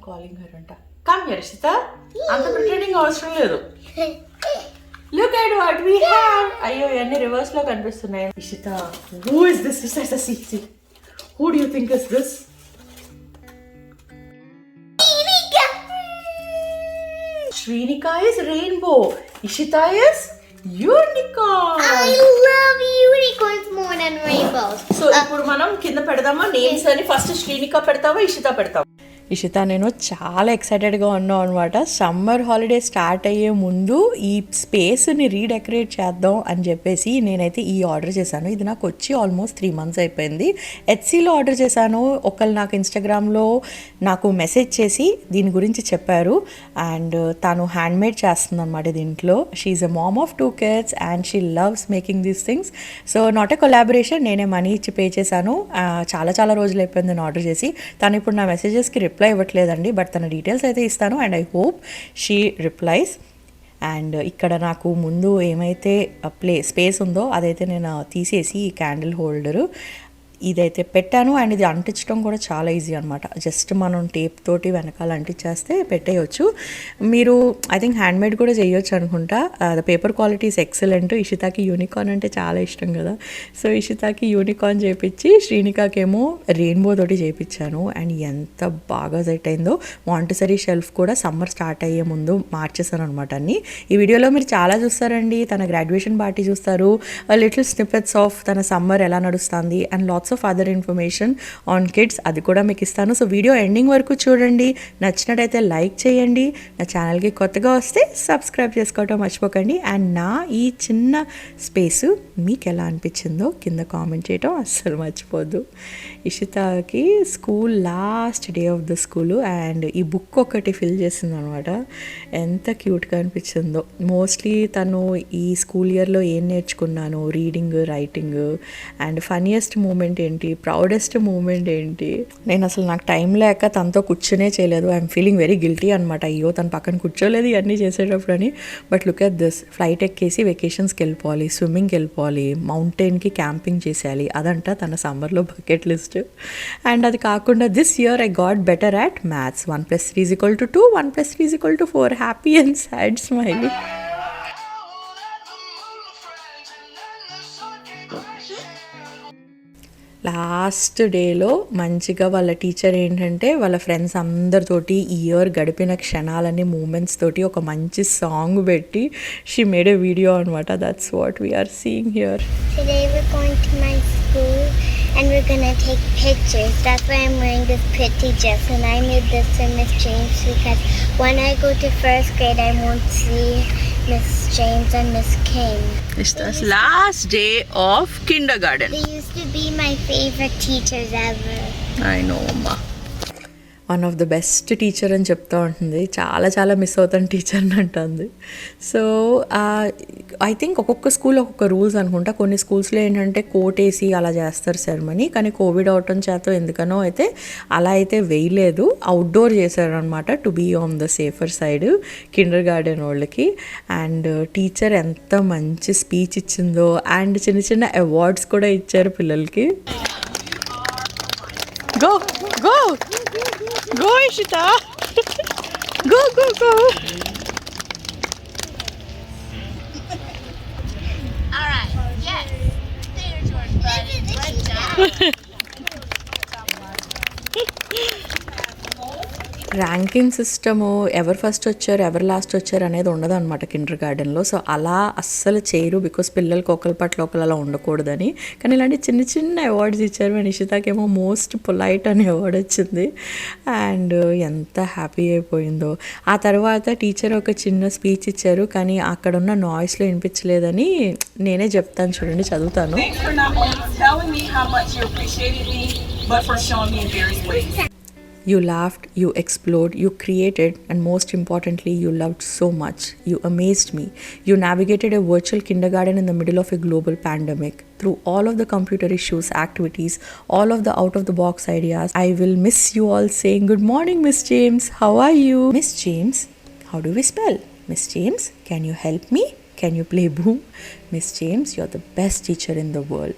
calling her anta. Come here, Ishita. Anta pretending అవసరం లేదు. Look at what we have. అయ్యో ఇవన్నీ reverse లో కనిపిస్తున్నాయి. Ishita, who is this? Ishita, see. Who do you think is this? Shrinika is rainbow. Ishita is unicorn. I love unicorns more than rainbows. So ఇప్పుడు మనం కింద పెడదామా names అని first Srinika పెడతావా ఇషిత పెడతావా? ఇషిత నేను చాలా ఎక్సైటెడ్గా ఉన్నాం అనమాట. సమ్మర్ హాలిడే స్టార్ట్ అయ్యే ముందు ఈ స్పేస్ని రీడెకరేట్ చేద్దాం అని చెప్పేసి నేనైతే ఈ ఆర్డర్ చేశాను. ఇది నాకు వచ్చి ఆల్మోస్ట్ 3 months అయిపోయింది. హెచ్సిలో ఆర్డర్ చేశాను. ఒకళ్ళు నాకు ఇన్స్టాగ్రామ్లో నాకు మెసేజ్ చేసి దీని గురించి చెప్పారు. అండ్ తను హ్యాండ్మేడ్ చేస్తుంది అనమాట దీంట్లో. She is a mom of 2 kids and she loves making these things. So not a collaboration, నేనే మనీ ఇచ్చి పే చేశాను. చాలా రోజులు అయిపోయింది నేను ఆర్డర్ చేసి. తను ఇప్పుడు నా మెసేజెస్కి రిప్లై ఇవ్వట్లేదండి, బట్ తన డీటెయిల్స్ అయితే ఇస్తాను and I hope she replies. And ఇక్కడ నాకు ముందు ఏమైతే స్పేస్ ఉందో అదైతే నేను తీసేసి ఈ క్యాండిల్ హోల్డరు ఇదైతే పెట్టాను. అండ్ ఇది అంటించడం కూడా చాలా ఈజీ అనమాట. జస్ట్ మనం టేప్ తోటి వెనకాల అంటించేస్తే పెట్టేయచ్చు. మీరు ఐ థింక్ హ్యాండ్మేడ్ కూడా చేయొచ్చు అనుకుంటా. The paper quality is excellent. ఇషితాకి యూనికార్న్ అంటే చాలా ఇష్టం కదా, సో ఇషితాకి యూనికార్న్ చేయించి శ్రీనికాకేమో రెయిన్బో తోటి చేయించాను. అండ్ ఎంత బాగా సెట్ అయిందో. మాంటిసరీ షెల్ఫ్ కూడా సమ్మర్ స్టార్ట్ అయ్యే ముందు మార్చేసాను అనమాట అన్ని. ఈ వీడియోలో మీరు చాలా చూస్తారండి. తన గ్రాడ్యుయేషన్ పార్టీ చూస్తారు, లిటిల్ స్నిప్పెట్స్ ఆఫ్ తన సమ్మర్ ఎలా నడుస్తుంది and lots of other information on kids అది కూడా మీకు ఇస్తాను. సో వీడియో ఎండింగ్ వరకు చూడండి. నచ్చినట్టయితే లైక్ చేయండి. నా ఛానల్కి కొత్తగా వస్తే సబ్స్క్రైబ్ చేసుకోవటం మర్చిపోకండి. అండ్ నా ఈ చిన్న స్పేసు మీకు ఎలా అనిపించిందో కింద కామెంట్ చేయటం అస్సలు మర్చిపోద్దు. ఇషితాకి school last day of the school and ఈ బుక్ ఒకటి ఫిల్ చేసింది అనమాట. ఎంత క్యూట్గా అనిపించిందో. మోస్ట్లీ తను ఈ స్కూల్ ఇయర్లో ఏం నేర్చుకున్నాను, reading, writing and funniest moment ఏంటి, ప్రౌడెస్ట్ మూమెంట్ ఏంటి. నేను అసలు నాకు టైం లేక తనతో కూర్చునే చేయలేదు. ఐఎమ్ ఫీలింగ్ వెరీ గిల్టీ అనమాట. అయ్యో తన పక్కన కూర్చోలేదు ఇవన్నీ చేసేటప్పుడు అని. But look at this, flight ఎక్కేసి వెకేషన్స్కి వెళ్ళిపోవాలి, స్విమ్మింగ్కి వెళ్ళిపోవాలి, మౌంటైన్కి క్యాంపింగ్ చేసేయాలి. అదంట తన సమ్మర్లో బకెట్ లిస్ట్. అండ్ అది కాకుండా this year I got better at maths. 1 + 3 = 2, 1 + 3 = 4. Happy and sad smiley. Last డేలో మంచిగా వాళ్ళ టీచర్ ఏంటంటే వాళ్ళ ఫ్రెండ్స్ అందరితోటి ఈ ఇయర్ గడిపిన క్షణాలని మూమెంట్స్ తోటి ఒక మంచి సాంగ్ పెట్టి షీ మేడ్ ఎ వీడియో అనమాట. That's what we're seeing here. Today we're going to my school and we're gonna take pictures. That's why I'm wearing this pretty dress, and I made this for Miss James because when I go to first grade I won't see Miss James and Miss King. It's the last day of kindergarten. They used to be my favorite teachers ever. I know, Amma. One of the best teacher అని చెప్తూ ఉంటుంది. చాలా miss అవుతాను టీచర్ని అంటుంది. So I think ఒక్కొక్క school ఒక్కొక్క rules అనుకుంటా. కొన్ని స్కూల్స్లో ఏంటంటే కోట్ వేసి అలా చేస్తారు సెరమనీ, కానీ కోవిడ్ అవటం చేత ఎందుకనో అయితే అలా అయితే వేయలేదు, అవుట్డోర్ చేశారనమాట to be on the safer side kindergarten వాళ్ళకి. అండ్ టీచర్ ఎంత మంచి స్పీచ్ ఇచ్చిందో అండ్ చిన్న అవార్డ్స్ కూడా ఇచ్చారు పిల్లలకి. Go go go Ishita, go go go. All right. Yes. There's your buddy. Good job. Ranking system ఎవరు ఫస్ట్ వచ్చారు ఎవరు లాస్ట్ వచ్చారు అనేది ఉండదు అనమాట కిండర్ గార్డెన్లో. సో అలా అస్సలు చేయరు, బికాస్ పిల్లలకి ఒకరి పట్ల ఒకరు అలా ఉండకూడదని. కానీ ఇలాంటి చిన్న అవార్డ్స్ ఇచ్చారు. మన ఇషితాకేమో మోస్ట్ పొలైట్ అనే అవార్డ్ వచ్చింది. అండ్ ఎంత హ్యాపీ అయిపోయిందో. ఆ తర్వాత టీచర్ ఒక చిన్న స్పీచ్ ఇచ్చారు, కానీ అక్కడ ఉన్న నాయిస్లో వినిపించలేదని నేనే చెప్తాను చూడండి, చదువుతాను. You laughed, you explored, you created, and most importantly, you loved so much. You amazed me. You navigated a virtual kindergarten in the middle of a global pandemic. Through all of the computer issues, activities, all of the out-of-the-box ideas, I will miss you all saying, "Good morning, Miss James. How are you?" Miss James, how do we spell? Miss James, can you help me? Can you play boom? Miss James, you're the best teacher in the world.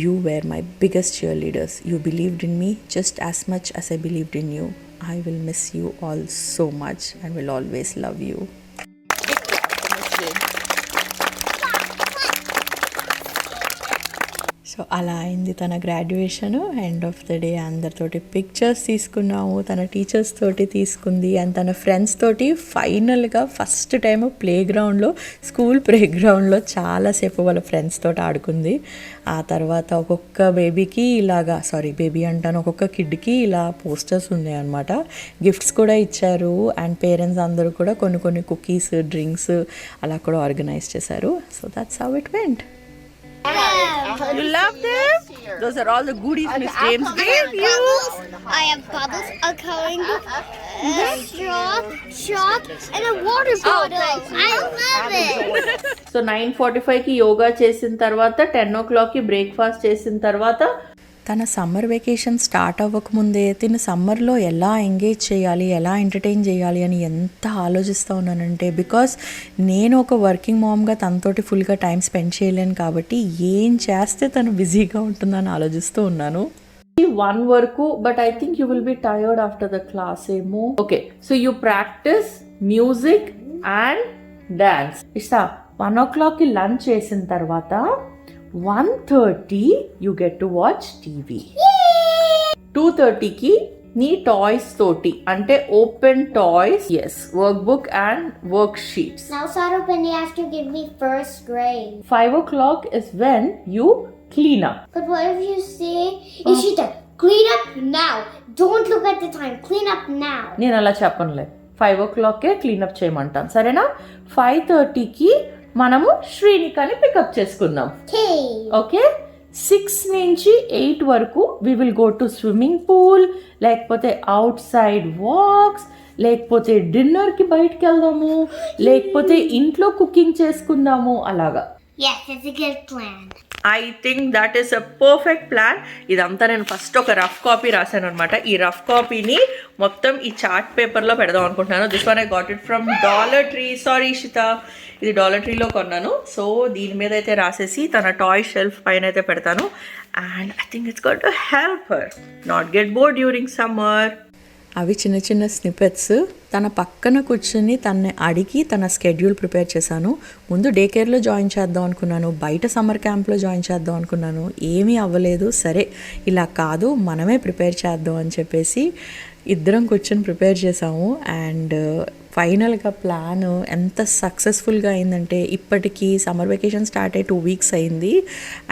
You were my biggest cheerleaders. You believed in me just as much as I believed in you. I will miss you all so much and will always love you. So అలా అయింది తన graduation. End of the day అందరితోటి pictures తీసుకున్నాము, తన teachers తోటి తీసుకుంది and తన friends తోటి ఫైనల్గా ఫస్ట్ టైం స్కూల్ ప్లే గ్రౌండ్లో చాలాసేపు వాళ్ళ ఫ్రెండ్స్ తోటి ఆడుకుంది. ఆ తర్వాత ఒక్కొక్క బేబీకి ఒక్కొక్క కిడ్కి ఇలా పోస్టర్స్ ఉన్నాయి అన్నమాట. గిఫ్ట్స్ కూడా ఇచ్చారు అండ్ పేరెంట్స్ అందరూ కూడా కొన్ని కుకీస్, డ్రింక్స్ అలా కూడా ఆర్గనైజ్ చేశారు. So that's how it went. You love them? Those are all the goodies Miss James gave you. I have bubbles, a coloring book, a straw, chalk, and a water bottle. I love it. So 9:45కి యోగా చేసిన తర్వాత 10 o'clockకి breakfast చేసిన తర్వాత తన summer vacation start అవ్వకముందే తిన సమ్మర్లో ఎలా ఎంగేజ్ చేయాలి, ఎలా ఎంటర్టైన్ చేయాలి అని ఎంత ఆలోచిస్తూ ఉన్నానంటే, బికాస్ నేను ఒక వర్కింగ్ మామ్గా తనతోటి ఫుల్గా టైం స్పెండ్ చేయలేను కాబట్టి ఏం చేస్తే తను బిజీగా ఉంటుందని ఆలోచిస్తూ ఉన్నాను. 1 వరకు, but I think you will be tired after the class ఏమో. Okay, so you practice music and dance. ఇష్టా 1 o'clockకి లంచ్ చేసిన తర్వాత 1:30 you get to watch TV. 2:30కి నీ టాయ్స్ తోటి అంటే open toys, work book and work sheets. Now Sarupan has to give me first grade. 5 o'clock is when you clean up. But what if you say, Ishita, clean up now. Don't look at the time. Clean up now. నేను అలా చెప్పనులే, 5 o'clockకే cleanup చేయమంటాను, సరేనా? 5:30కి మనము శ్రీనికాని pickup చేసుకుందాం. Okay, 6 నుంచి 8 వరకు we will go to swimming pool, లేకపోతే outside walks, లేకపోతే డిన్నర్కి బయటకు వెళ్దాము, లేకపోతే ఇంట్లో కుకింగ్ చేసుకుందాము. అలాగా. Yes, it's a good plan. I think that is a perfect plan. ఇదంతా నేను ఫస్ట్ ఒక రఫ్ కాపీ రాశాను అనమాట. ఈ రఫ్ కాపీని మొత్తం ఈ చార్ట్ పేపర్లో పెడదాం అనుకుంటున్నాను. This one I got it from Dollar Tree. Sorry Ishita, ఇది డాలర్ ట్రీలో కొన్నాను. సో దీని మీద అయితే రాసేసి తన టాయ్ షెల్ఫ్ పైన అయితే పెడతాను. And I think it's got to help her not get bored during summer. అవి చిన్న చిన్న స్నిపెట్స్. తన పక్కన కూర్చొని తనని అడిగి తన స్కెడ్యూల్ ప్రిపేర్ చేశాను. ముందు డే కేర్లో జాయిన్ చేద్దాం అనుకున్నాను, బయట సమ్మర్ క్యాంప్లో జాయిన్ చేద్దాం అనుకున్నాను, ఏమీ అవ్వలేదు. సరే ఇలా కాదు, మనమే ప్రిపేర్ చేద్దాం అని చెప్పేసి ఇద్దరం కూర్చొని ప్రిపేర్ చేసాము. అండ్ ఫైనల్గా ప్లాన్ ఎంత సక్సెస్ఫుల్గా అయిందంటే, ఇప్పటికీ సమ్మర్ వెకేషన్ స్టార్ట్ అయ్యి 2 weeks అయింది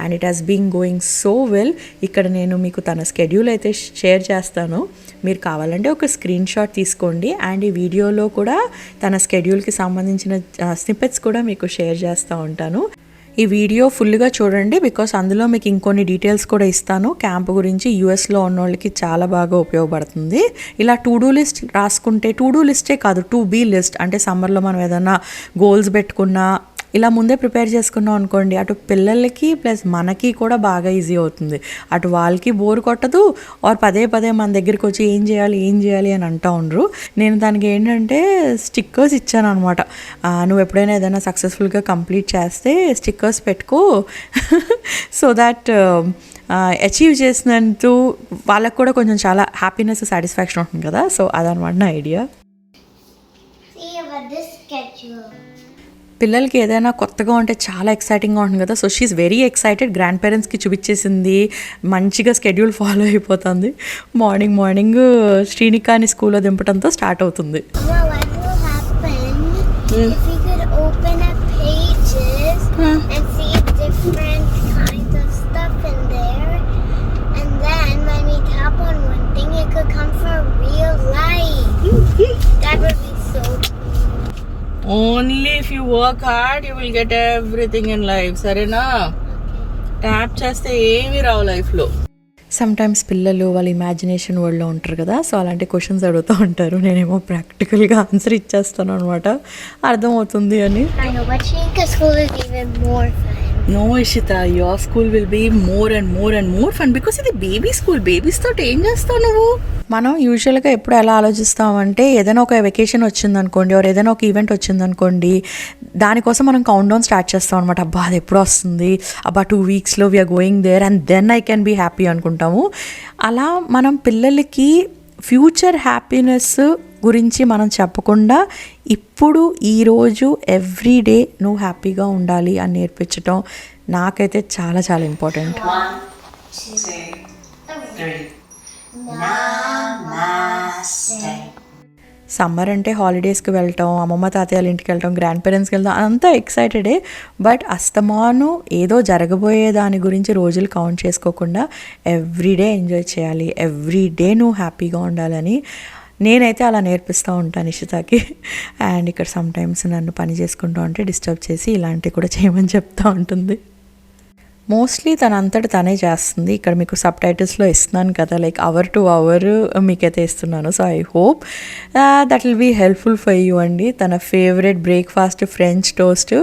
and it has been going so well. ఇక్కడ నేను మీకు తన స్కెడ్యూల్ అయితే షేర్ చేస్తాను, మీరు కావాలంటే ఒక స్క్రీన్ షాట్ తీసుకోండి. అండ్ ఈ వీడియోలో కూడా తన స్కెడ్యూల్కి సంబంధించిన స్నిప్పెట్స్ కూడా మీకు షేర్ చేస్తూ ఉంటాను. ఈ వీడియో ఫుల్గా చూడండి, బికాస్ అందులో మీకు ఇంకొన్ని డీటెయిల్స్ కూడా ఇస్తాను క్యాంప్ గురించి. యూఎస్లో ఉన్న వాళ్ళకి చాలా బాగా ఉపయోగపడుతుంది. ఇలా టు డూ లిస్ట్ రాసుకుంటే, టు డూ లిస్టే కాదు, టు బీ లిస్ట్ అంటే సమ్మర్లో మనం ఏదైనా గోల్స్ పెట్టుకున్నా ఇలా ముందే ప్రిపేర్ చేసుకున్నాం అనుకోండి, అటు పిల్లలకి ప్లస్ మనకి కూడా బాగా ఈజీ అవుతుంది. అటు వాళ్ళకి బోర్ కొట్టదు, ఆర్ పదే మన దగ్గరికి వచ్చి ఏం చేయాలి అని అంటూ ఉండరు. నేను దానికి ఏంటంటే స్టిక్కర్స్ ఇచ్చాను అనమాట. నువ్వు ఎప్పుడైనా ఏదైనా సక్సెస్ఫుల్గా కంప్లీట్ చేస్తే స్టిక్కర్స్ పెట్టుకో, సో దాట్ అచీవ్ చేసినందుకు వాళ్ళకు కూడా కొంచెం చాలా హ్యాపీనెస్, సాటిస్ఫాక్షన్ ఉంటుంది కదా. సో అదనమాట నా ఐడియా. పిల్లలకి ఏదైనా కొత్తగా ఉంటే చాలా ఎక్సైటింగ్గా ఉంటుంది కదా. So she's very excited. Grand పేరెంట్స్కి చూపించేసింది, మంచిగా స్కెడ్యూల్ ఫాలో అయిపోతుంది. మార్నింగ్ శ్రీనికాని స్కూల్లో దింపడంతో స్టార్ట్ అవుతుంది. Only if you work hard you will get everything in life, సరేనా? ట్యాప్ చేస్తే ఏమీ రావు లైఫ్లో. సమ్టైమ్స్ పిల్లలు వాళ్ళ ఇమాజినేషన్ వరల్డ్లో ఉంటారు కదా, సో అలాంటి క్వశ్చన్స్ అడుగుతూ ఉంటారు. నేనేమో ప్రాక్టికల్గా ఆన్సర్ ఇచ్చేస్తాను అనమాట, అర్థమవుతుంది అని. No Ishita, your school will be more and more fun because ఇది బేబీ స్కూల్. బేబీస్ తోటి ఏం చేస్తావు నువ్వు? మనం యూజువల్గా ఎప్పుడు ఎలా ఆలోచిస్తామంటే, ఏదైనా ఒక వెకేషన్ వచ్చిందనుకోండి, ఆర్ ఏదైనా ఒక ఈవెంట్ వచ్చిందనుకోండి, దానికోసం మనం కౌంట్ డౌన్ స్టార్ట్ చేస్తాం అనమాట. అబ్బా అది ఎప్పుడు వస్తుంది, అబ్బా 2 weeksలో we're going there and then I can be happy అనుకుంటాము. అలా మనం పిల్లలకి ఫ్యూచర్ హ్యాపీనెస్ గురించి మనం చెప్పకుండా ఇప్పుడు ఈరోజు ఎవ్రీడే నువ్వు హ్యాపీగా ఉండాలి అని నేర్పించడం నాకైతే చాలా చాలా ఇంపార్టెంట్. 1, 2, 3. Namaste. సమ్మర్ అంటే హాలిడేస్కి వెళ్ళటం, అమ్మమ్మ తాతయ్య వాళ్ళ ఇంటికి వెళ్ళటం, గ్రాండ్ పేరెంట్స్కి వెళ్తాం, అంతా ఎక్సైటెడే. బట్ అస్తమాను ఏదో జరగబోయే దాని గురించి రోజులు కౌంట్ చేసుకోకుండా ఎవ్రీడే ఎంజాయ్ చేయాలి, ఎవ్రీడే నువ్వు హ్యాపీగా ఉండాలని నేనైతే అలా నేర్పిస్తూ ఉంటాను ఇషితాకి. అండ్ ఇక్కడ సమ్టైమ్స్ నన్ను పని చేసుకుంటూ ఉంటే డిస్టర్బ్ చేసి ఇలాంటివి కూడా చేయమని చెప్తూ ఉంటుంది. మోస్ట్లీ తనంతటి తనే చేస్తుంది. ఇక్కడ మీకు సబ్ టైటిల్స్లో ఇస్తున్నాను కదా, లైక్ అవర్ టు అవర్ మీకైతే ఇస్తున్నాను. So I hope that will be helpful for you అండి. తన favourite breakfast French toast.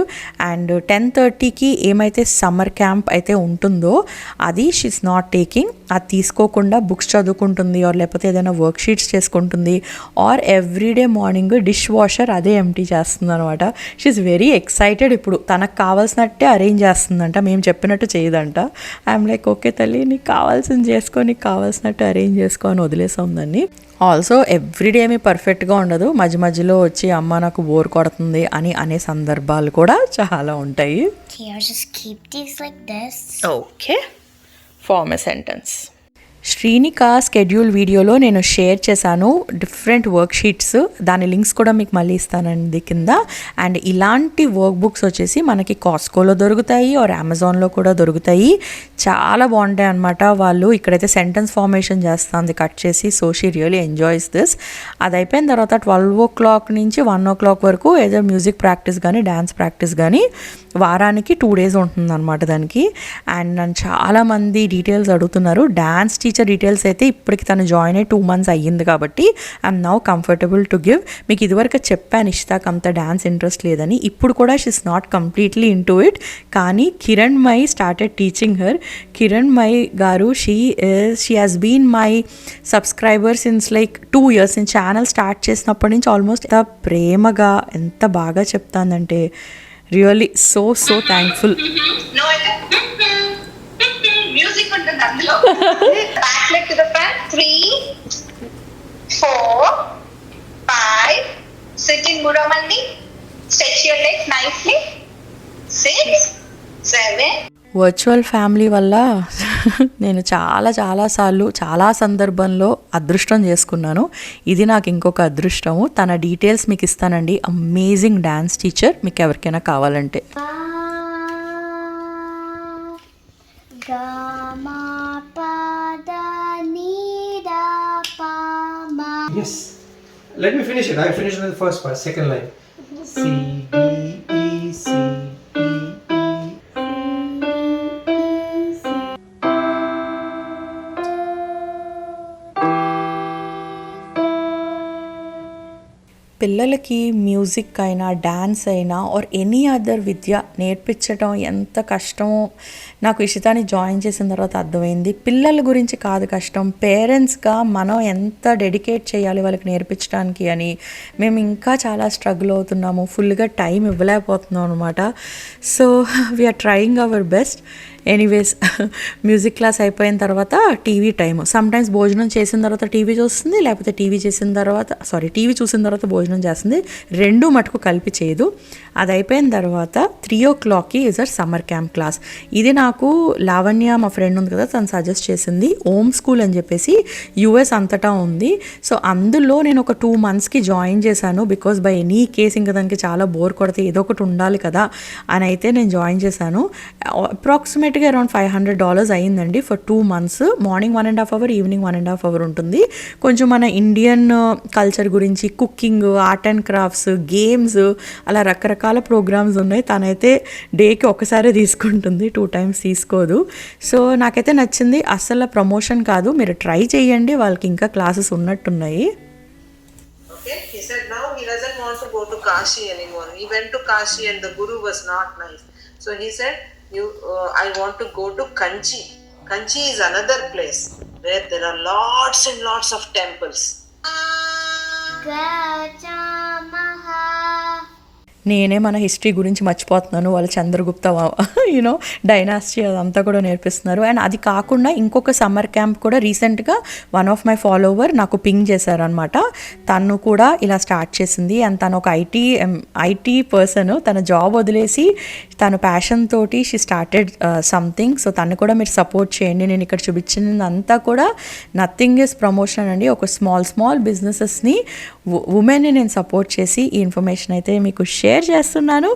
And 10:30కి ఏమైతే సమ్మర్ క్యాంప్ అయితే ఉంటుందో అది షీఈస్ నాట్ టేకింగ్. అది తీసుకోకుండా బుక్స్ చదువుకుంటుంది, ఆర్ లేకపోతే ఏదైనా వర్క్ షీట్స్ చేసుకుంటుంది, or everyday morning dishwasher అదే ఎంటీ చేస్తుంది అనమాట. She's very excited. ఇప్పుడు తనకు కావాల్సినట్టే అరేంజ్ చేస్తుందంట, మేము చెప్పినట్టు చేయదంట. ఐఎమ్ లైక్ ఓకే తల్లి, నీకు కావాల్సింది చేసుకో, నీకు కావాల్సినట్టు అరేంజ్ చేసుకో అని వదిలేసాం దాన్ని. ఆల్సో ఎవ్రీడే ఏమీ పర్ఫెక్ట్గా ఉండదు, మధ్య మధ్యలో వచ్చి అమ్మ నాకు బోర్ కొడుతుంది అని అనే సందర్భాలు కూడా చాలా ఉంటాయి. Here, just keep these like this. Okay, form a sentence. Srinika schedule వీడియోలో నేను షేర్ చేశాను డిఫరెంట్ వర్క్ షీట్స్, దాని లింక్స్ కూడా మీకు మళ్ళీ ఇస్తానండి కింద. అండ్ ఇలాంటి వర్క్ బుక్స్ వచ్చేసి మనకి కాస్కోలో దొరుకుతాయి, ఆర్ అమెజాన్లో కూడా దొరుకుతాయి. చాలా బాగుంటాయి అనమాట. వాళ్ళు ఇక్కడైతే సెంటెన్స్ ఫార్మేషన్ చేస్తుంది కట్ చేసి. So she really enjoys this. అది అయిపోయిన తర్వాత 12 o'clock నుంచి 1 o'clock వరకు ఏదో మ్యూజిక్ ప్రాక్టీస్ కానీ డ్యాన్స్ ప్రాక్టీస్ కానీ వారానికి 2 days ఉంటుంది అనమాట దానికి. అండ్ నన్ను చాలామంది డీటెయిల్స్ అడుగుతున్నారు. డ్యాన్స్ టీచర్ డీటెయిల్స్ అయితే ఇప్పటికి తను జాయిన్ అయ్యి 2 months అయ్యింది కాబట్టి I'm now comfortable to give. మీకు ఇదివరకు చెప్పాను ఇష్తాకు అంత డ్యాన్స్ ఇంట్రెస్ట్ లేదని. ఇప్పుడు కూడా she's not completely into it. కానీ Kiran Mai started teaching her. Kiran Mai గారు she has been my subscriber since like 2 years. నేను ఛానల్ స్టార్ట్ చేసినప్పటి నుంచి ఆల్మోస్ట్ ఎంత ప్రేమగా ఎంత బాగా చెప్తానంటే రియల్లీ సో థ్యాంక్ఫుల్. మ్యూజిక్ ఉంటుంది అందులో. Back leg to the front. 3, 4, 5. Sit in గురమండి. Stretch your legs nicely. 6, 7. Virtual family వల్ల నేను చాలాసార్లు చాలా సందర్భంలో అదృష్టం చేసుకున్నాను. ఇది నాకు ఇంకొక అదృష్టము. తన డీటెయిల్స్ మీకు ఇస్తానండి. అమేజింగ్ డ్యాన్స్ టీచర్, మీకు ఎవరికైనా కావాలంటే. Yes. Let me finish it. I finished the first part, second line. C, D, E, C, D, E. పిల్లలకి మ్యూజిక్ అయినా డ్యాన్స్ అయినా ఆర్ ఎనీ అదర్ విద్య నేర్పించడం ఎంత కష్టమో నాకు ఇషితాని జాయిన్ చేసిన తర్వాత అర్థమైంది. పిల్లల గురించి కాదు కష్టం, పేరెంట్స్గా మనం ఎంత డెడికేట్ చేయాలి వాళ్ళకి నేర్పించడానికి అని మేము ఇంకా చాలా స్ట్రగుల్ అవుతున్నాము. ఫుల్గా టైం ఇవ్వలేకపోతున్నాం అనమాట. So we're trying our best. Anyways music class అయిపోయిన తర్వాత టీవీ టైము. సమ్టైమ్స్ భోజనం చేసిన తర్వాత టీవీ చూస్తుంది, లేకపోతే టీవీ చూసిన తర్వాత భోజనం చేస్తుంది. రెండు మటుకు కలిపి చేయదు. అది అయిపోయిన తర్వాత 3 o'clockకి is our summer camp class. ఇది నాకు లావణ్య మా ఫ్రెండ్ ఉంది కదా, తను సజెస్ట్ చేసింది. ఓమ్ స్కూల్ అని చెప్పేసి US అంతటా ఉంది. సో అందులో నేను ఒక 2 monthsకి జాయిన్ చేశాను. బికాస్ బై ఎనీ కేస్ ఇంకా దానికి చాలా బోర్ కొడితే ఏదో ఒకటి ఉండాలి కదా అని అయితే నేను జాయిన్ చేశాను. అప్రాక్సిమేట్గా అరౌండ్ $500 అయ్యిందండి for 2 months. Morning 1.5 hour, evening 1.5 hour ఉంటుంది. కొంచెం మన ఇండియన్ కల్చర్ గురించి, cooking, art and crafts, games, అలా రకరకాల ప్రోగ్రామ్స్ ఉన్నాయి. తనైతే డేకి ఒకసారి తీసుకుంటుంది, 2 times తీసుకోదు. సో నాకైతే నచ్చింది. అసలు ప్రమోషన్ కాదు, మీరు ట్రై చేయండి, వాళ్ళకి ఇంకా క్లాసెస్ ఉన్నట్టున్నాయి. Okay, he said now he doesn't want to go to Kashi anymore. He went to Kashi and the guru was not nice. So he said, I want to go to Kanchi. Kanchi is another place where there are lots and lots of temples. నేనే మన history గురించి మర్చిపోతున్నాను, వాళ్ళు Chandragupta you know dynasty అదంతా కూడా నేర్పిస్తున్నారు. And అది కాకుండా ఇంకొక సమ్మర్ క్యాంప్ కూడా రీసెంట్గా వన్ ఆఫ్ మై ఫాలోవర్ నాకు పింగ్ చేశారనమాట. తను కూడా ఇలా స్టార్ట్ చేసింది. అండ్ తను ఒక ఐటీ పర్సన్, తన జాబ్ వదిలేసి తన ప్యాషన్ తోటి షీ స్టార్టెడ్ సంథింగ్. సో తను కూడా మీరు సపోర్ట్ చేయండి. నేను ఇక్కడ చూపించినంతా కూడా నథింగ్ ఇస్ ప్రమోషన్ అండి. ఒక స్మాల్ బిజినెసెస్ని ఉమెన్ని నేను సపోర్ట్ చేసి ఈ ఇన్ఫర్మేషన్ అయితే మీకు షేర్ చేస్తున్నాను.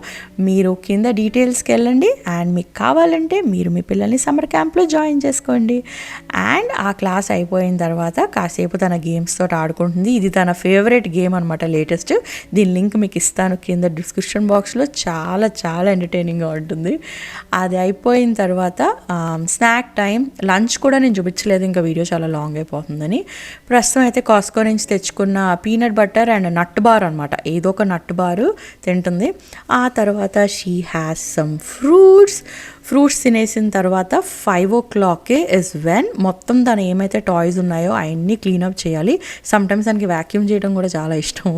మీరు కింద డీటెయిల్స్కి వెళ్ళండి అండ్ మీకు కావాలంటే మీరు మీ పిల్లల్ని సమ్మర్ క్యాంప్లో జాయిన్ చేసుకోండి. అండ్ ఆ క్లాస్ అయిపోయిన తర్వాత కాసేపు తన గేమ్స్ తోటి ఆడుకుంటుంది. ఇది తన ఫేవరెట్ గేమ్ అనమాట, లేటెస్ట్. దీని లింక్ మీకు ఇస్తాను కింద డిస్క్రిప్షన్ బాక్స్లో. చాలా ఎంటర్టైనింగ్గా ఉంటుంది. అది అయిపోయిన తర్వాత స్నాక్ టైం, లంచ్ కూడా నేను చూపించలేదు, ఇంకా వీడియో చాలా లాంగ్ అయిపోతుందని. ప్రస్తుతం అయితే కాస్కో నుంచి తెచ్చుకున్న peanut butter and nut bar అనమాట, ఏదో ఒక నట్ బారు తింటుంది. ఆ తర్వాత షీ హ్యాస్ సమ్ ఫ్రూట్స్ తినేసిన తర్వాత 5 o'clock ఇస్ వెన్ మొత్తం తను ఏమైతే టాయ్స్ ఉన్నాయో అవన్నీ క్లీనప్ చేయాలి. సమ్టైమ్స్ తనకి వ్యాక్యూమ్ చేయడం కూడా చాలా ఇష్టం.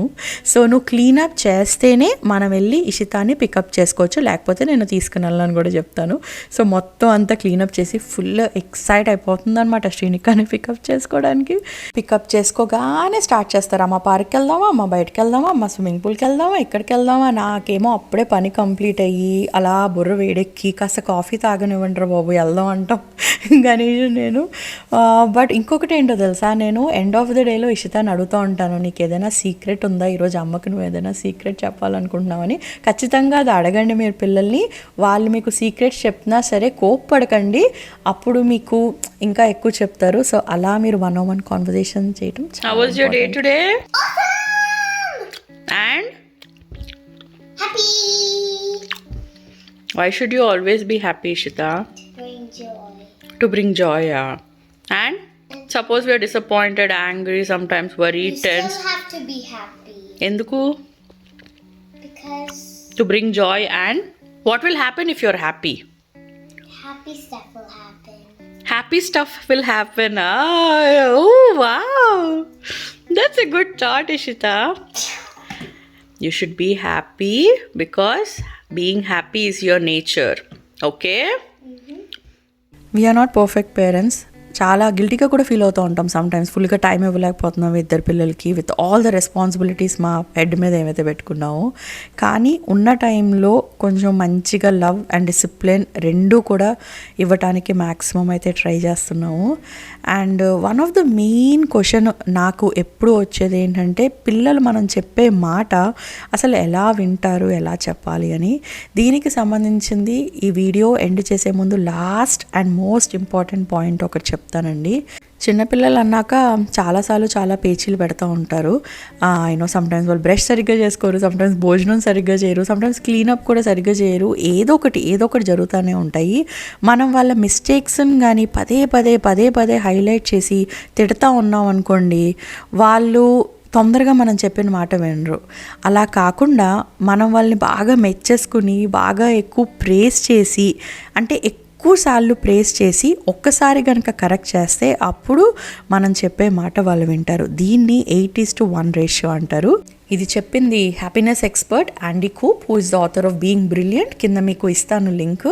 సో నువ్వు క్లీనప్ చేస్తేనే మనం వెళ్ళి ఇషితాని పికప్ చేసుకోవచ్చు, లేకపోతే నేను తీసుకుని వెళ్ళాలని కూడా చెప్తాను. సో మొత్తం అంతా క్లీనప్ చేసి ఫుల్ ఎక్సైట్ అయిపోతుంది అనమాట శ్రీనికాని పికప్ చేసుకోవడానికి. పికప్ చేసుకోగానే స్టార్ట్ చేస్తారు, అమ్మ పార్క్కి వెళ్దామా, అమ్మ బయటకు వెళ్దామా, అమ్మ స్విమ్మింగ్ పూల్కి వెళ్దామా, ఇక్కడికి వెళ్దామా. నాకేమో అప్పుడే పని కంప్లీట్ అయ్యి అలా బుర్ర వేడెక్కి కాస్త కాఫీ తాగనివ్వంటారు బాబు, వెళ్దాం అంటాం గణేష్ నేను. బట్ ఇంకొకటి ఏంటో తెలుసా, నేను ఎండ్ ఆఫ్ ద డేలో ఇషితాన్ని అడుగుతూ ఉంటాను, నీకు ఏదైనా సీక్రెట్ ఉందా ఈరోజు, అమ్మకి నువ్వు ఏదైనా సీక్రెట్ చెప్పాలనుకుంటున్నావని. ఖచ్చితంగా అది అడగండి మీరు పిల్లల్ని. వాళ్ళు మీకు సీక్రెట్స్ చెప్పినా సరే కోప్పడకండి, అప్పుడు మీకు ఇంకా ఎక్కువ చెప్తారు. సో అలా మీరు 1-on-1 కాన్వర్సేషన్ చేయటం. How was your day today? And Happy. why should you always be happy, Ishita? Bring joy. To bring joy, yeah. And suppose we are disappointed, angry, sometimes worried, You tense. still have to be happy Enduku? because To bring joy. And what will happen if you're happy? happy stuff will happen. Happy stuff will happen. Oh, wow. That's a good thought, Ishita. You should be happy because being happy is your nature. Okay? We are not perfect parents. చాలా గిల్టీగా కూడా feel అవుతూ ఉంటాం sometimes. ఫుల్గా time ఇవ్వలేకపోతున్నాం ఇద్దరు పిల్లలకి with all the responsibilities మా head మీద ఏమైతే పెట్టుకున్నామో. కానీ ఉన్న టైంలో కొంచెం మంచిగా లవ్ అండ్ డిసిప్లిన్ రెండూ కూడా ఇవ్వటానికి మ్యాక్సిమం అయితే ట్రై చేస్తున్నాము. And one of the main question నాకు ఎప్పుడు వచ్చేది ఏంటంటే, పిల్లలు మనం చెప్పే మాట అసలు ఎలా వింటారు, ఎలా చెప్పాలి అని. దీనికి సంబంధించింది ఈ వీడియో ఎండ్ చేసే ముందు last and most important point ఒకటి చెప్తానండి. చిన్నపిల్లలు అన్నాక చాలాసార్లు చాలా పేచీలు పెడతా ఉంటారు. యూనో సమ్టైమ్స్ వాళ్ళు బ్రష్ సరిగ్గా చేసుకోరు, సమ్టైమ్స్ భోజనం సరిగ్గా చేయరు, సమ్టైమ్స్ క్లీనప్ కూడా సరిగ్గా చేయరు. ఏదో ఒకటి జరుగుతూనే ఉంటాయి. మనం వాళ్ళ మిస్టేక్స్ని కానీ పదే హైలైట్ చేసి తిడతా ఉన్నాం అనుకోండి, వాళ్ళు తొందరగా మనం చెప్పిన మాట వినరు. అలా కాకుండా మనం వాళ్ళని బాగా మెచ్చేసుకుని బాగా ఎక్కువ ప్రేస్ చేసి, అంటే ఎక్కువసార్లు ప్రేస్ చేసి ఒక్కసారి కనుక కరెక్ట్ చేస్తే అప్పుడు మనం చెప్పే మాట వాళ్ళు వింటారు. దీన్ని 8:1 రేషియో అంటారు. ఇది చెప్పింది happiness expert Andy Cope, who is the author of Being Brilliant. కింద మీకు ఇస్తాను link.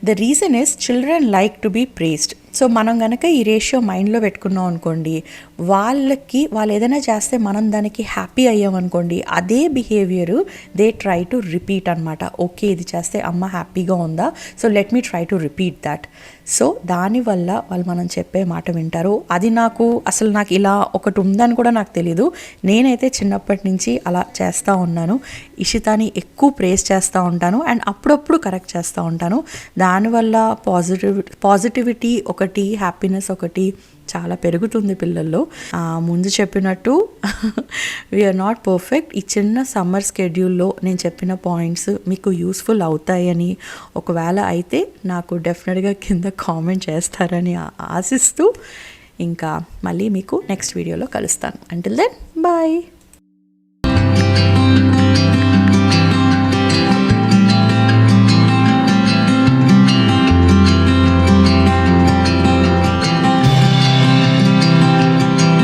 The reason is children like to be praised. So మనం కనుక ఈ రేషియో మైండ్లో పెట్టుకున్నాం అనుకోండి, వాళ్ళు ఏదైనా చేస్తే మనం దానికి హ్యాపీ అయ్యామనుకోండి, అదే behaviour they try to repeat అనమాట. ఓకే, ఇది చేస్తే అమ్మ హ్యాపీగా ఉందా, so let me try to repeat that. So దానివల్ల వాళ్ళు మనం చెప్పే మాట వింటారు. అది నాకు ఇలా ఒకటి ఉందని కూడా నాకు తెలీదు. నేనైతే చిన్నప్పటి నుంచి అలా చేస్తూ ఉన్నాను. ఇషితాని ఎక్కువ ప్రేస్ చేస్తూ ఉంటాను అండ్ అప్పుడప్పుడు కరెక్ట్ చేస్తూ ఉంటాను. దానివల్ల పాజిటివిటీ ఒకటి, హ్యాపీనెస్ ఒకటి చాలా పెరుగుతుంది పిల్లల్లో. ముందు చెప్పినట్టు వీఆర్ నాట్ పర్ఫెక్ట్. ఈ చిన్న సమ్మర్ స్కెడ్యూల్లో నేను చెప్పిన పాయింట్స్ మీకు యూస్ఫుల్ అవుతాయని, ఒకవేళ అయితే నాకు డెఫినెట్గా కింద కామెంట్ చేస్తారని ఆశిస్తూ ఇంకా మళ్ళీ మీకు నెక్స్ట్ వీడియోలో కలుస్తాను. Until then bye.